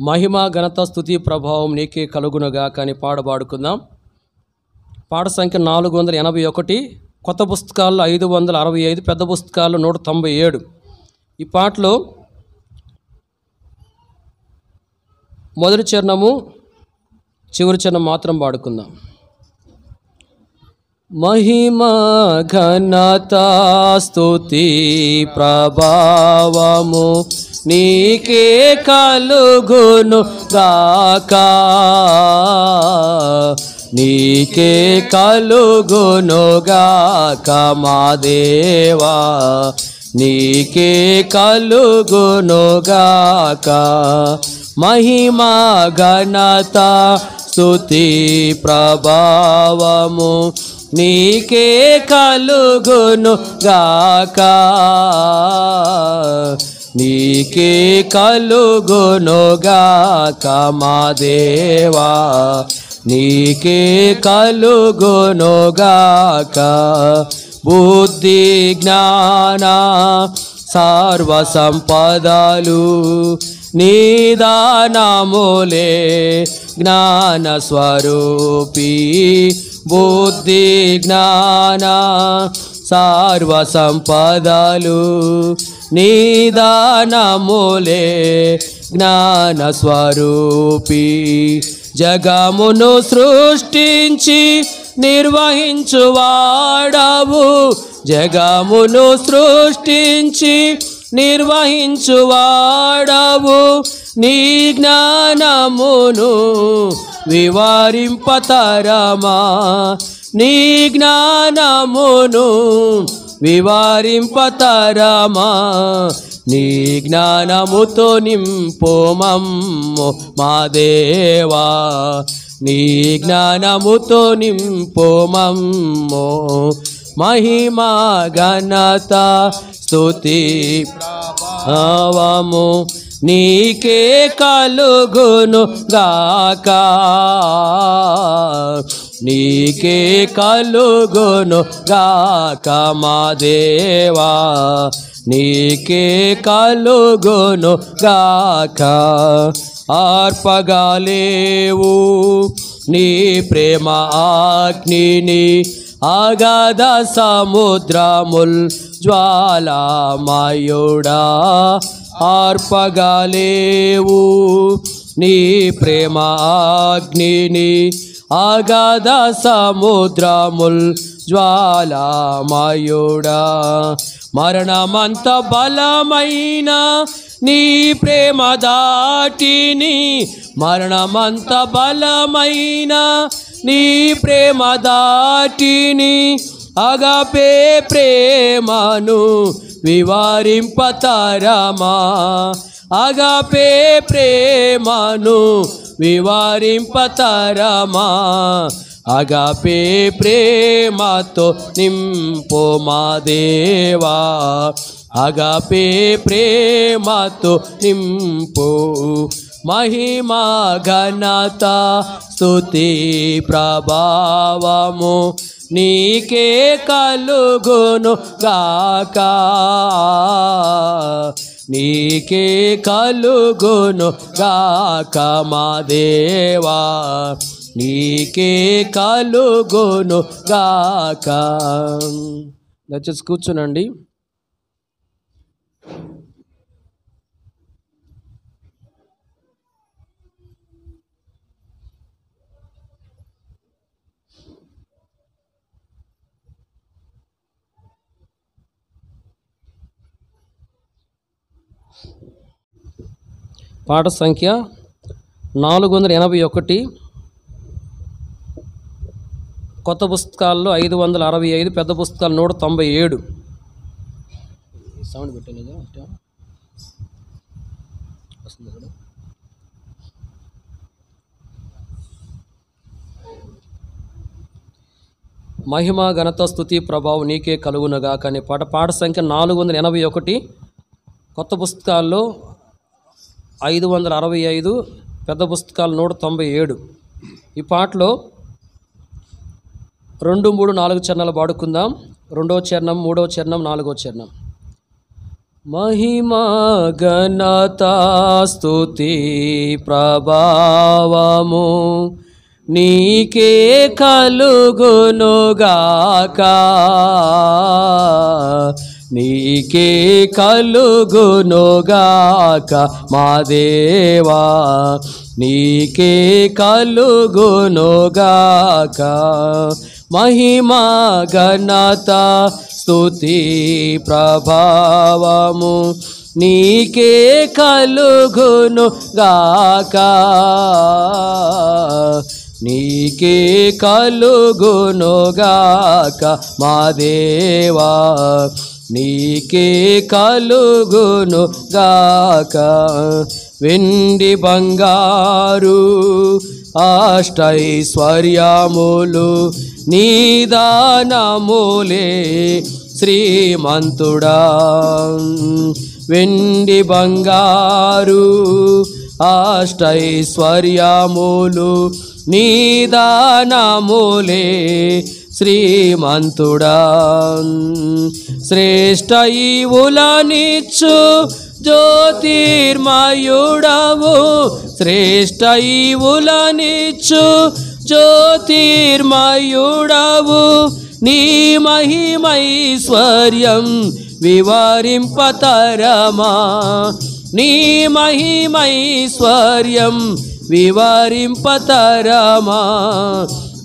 మహిమ ఘనత స్తుతి ప్రభావం నీకే కలుగునుగా కానీ పాడుకుందాం. పాట సంఖ్య 481, కొత్త పుస్తకాల్లో 565, పెద్ద పుస్తకాల్లో 197. ఈ పాటలో మొదటి చరణము చివరి చరణం మాత్రం పాడుకుందాం. మహిమ ఘనత స్తుతి ప్రభావము నీకే కలుగును గాక, నీకే కలుగును గాక మా దేవా, నీకే కలుగును గాక. మహిమ ఘనత స్తుతి ప్రభావము నీకే కలుగును గాక, నీకే కలుగును గాక మా దేవా, నీకే కలుగును గాక. బుద్ధి జ్ఞాన సర్వ సంపదలు నిదానములే జ్ఞాన స్వరూపి. బుద్ధి జ్ఞాన సర్వ సంపదలు నిదానములే జ్ఞాన స్వరూపి. జగమును సృష్టించి నిర్వహించువాడవు, జగమును సృష్టించి నిర్వహించువాడవు. నీ జ్ఞానమును వివరింపతరమా, నీ జ్ఞానమును వివరింపతరమా. నీ జ్ఞానముతో నింపు మమ్ము మా దేవా, నీ జ్ఞానముతో నింపు మమ్ము. మహిమ ఘనత స్తుతి ప్రభావము నీకే కలుగును గాక, నీకే కలుగును గాక మా దేవా, నీకే కలుగును గాక. ఆర్పగాలేవు నీ ప్రేమ అగ్నిని, అగాధ సముద్రముల్ జ్వాలామయుడా. ఆర్పగాలేవు నీ ప్రేమ అగ్నిని, అగాధ సముద్రముల్ జ్వాలామయుడా. మరణమంత బలమైన నీ ప్రేమ దాటిని, మరణమంత బలమైన నీ ప్రేమ దాటిని. అగాపే ప్రేమను వివరింపతరమా, అగాపే ప్రేమను వివరింపతరమా. అగాపే ప్రేమతో నింపు మా దేవా, అగాపే ప్రేమతో నింపు. మహిమ ఘనత స్తుతి ప్రభావము నీకే కలుగును గాక, నీకే కలుగును గాక మా దేవా, నీకే కలుగును గాక. దయచేసి కూర్చునండి. పాట సంఖ్య 481, కొత్త పుస్తకాల్లో 565, పెద్ద పుస్తకాలు 197. సౌండ్ పెట్టలేదా? మహిమ ఘనత స్తుతి ప్రభావం నీకే కలుగునగా కానీ పాట సంఖ్య 481, కొత్త పుస్తకాల్లో 565, పెద్ద పుస్తకాలు 197. ఈ పాటలో 2, 3, 4 చరణాలు పాడుకుందాం. 2వ చరణం, 3వ చరణం, 4వ చరణం. మహిమా ఘనత స్తుతి ప్రభావము నీకే కలుగునుగాక, నీకే కలుగునుగాక మా దేవా, నీకే కలుగునుగాక. మహిమా ఘనత స్తుతి ప్రభావము నీకే కలుగునుగాక, నీకే కలుగునుగాక మా దేవా, నీకే కలుగునుగాక. వెండి బంగారు అష్టైశ్వర్యములు నీదానములే శ్రీమంతుడా, వెండి బంగారు అష్టైశ్వర్యములు నీదానములే శ్రీమంతుడా. శ్రేష్ఠ ఈవులనిచ్చు జ్యోతిర్మయుడవు, శ్రేష్ఠ ఈవులనిచ్చు జ్యోతిర్మయుడవు. నీ మహిమైశ్వర్యం వివరింపతరమా, నీ మహిమైశ్వర్యం వివరింపతరమా.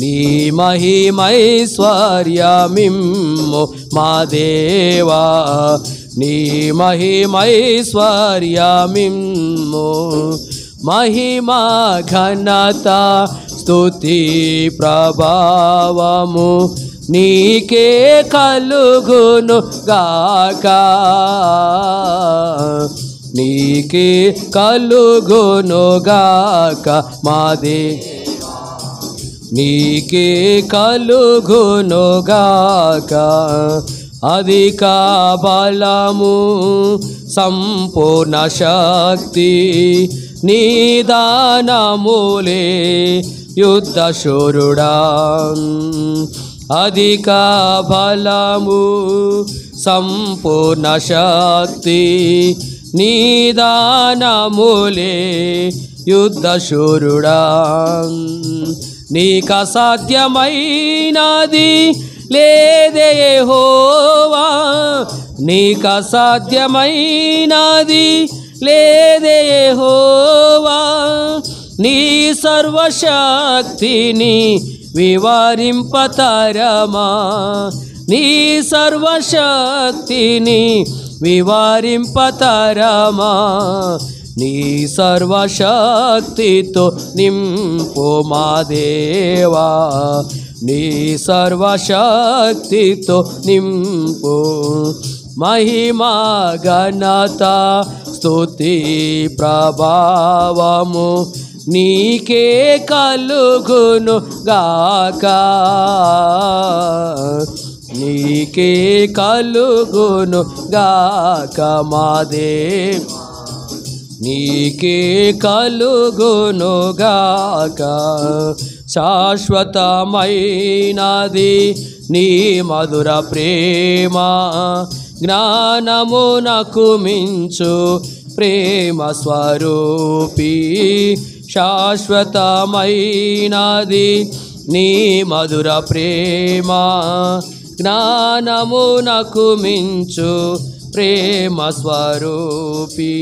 నీ మహిమైశ్వర్యమిమ్ము మా దేవా, నీ మహిమైశ్వర్యమిమ్ము. మహిమా ఘనత స్తుతి ప్రభావము నీకే కలుగునుగాక, నీకే కలుగునుగాక మా దేవా, నీకే కలుగునుగాక. అధిక బలము సంపూర్ణ శక్తి నీదానములే యుద్ధశూరుడా, అధిక బలము సంపూర్ణ శక్తి నీదానములే యుద్ధశూరుడా. నీకు అసాధ్యమైనది లేదే యెహోవా, నీకు అసాధ్యమైనది లేదే యెహోవా. నీ సర్వశక్తిని వివరింపతరమా, నీ సర్వశక్తిని వివరింపతరమా. నీ సర్వశక్తితో నింపు మా దేవా, నీ సర్వశక్తితో నింపు. మహిమా ఘనత స్తుతి ప్రభావము నీకే కలుగునుగాక, నీకే కలుగునుగాక మా దేవా, నీకే కలుగునుగాక. శాశ్వతమైనది నీ మధుర ప్రేమ, జ్ఞానమునకు మించు ప్రేమ స్వరూపి. శాశ్వతమైనది నీ మధుర ప్రేమ, జ్ఞానమునకు మించు ప్రేమ స్వరూపి.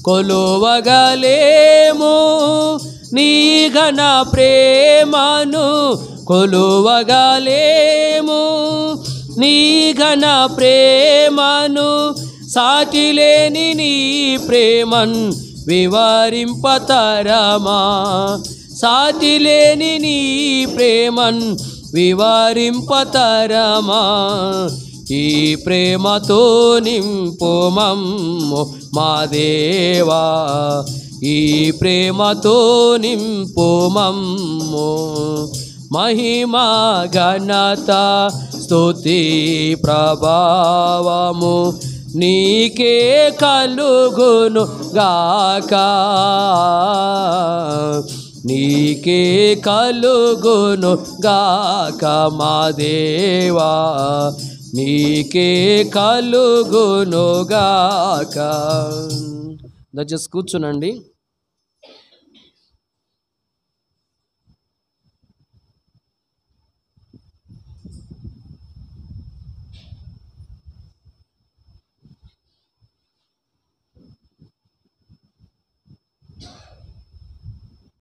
కొలువగలేము నీ ఘన ప్రేమను, కొలువగలేము నీ ఘన ప్రేమను. సాటిలేని నీ ప్రేమన్ వివరింపతరమా, సాటిలేని నీ ప్రేమన్ వివరింపతరమా. ఈ ప్రేమతో నింపు మమ్ము మా దేవా, ఈ ప్రేమతో నింపు మమ్ము. మహిమా ఘనత స్తుతి ప్రభావము నీకే కలుగునుగాక, నీకే కలుగునుగాక మా దేవా, నీకే కలుగునుగాక. దయచేసి కూర్చునండి.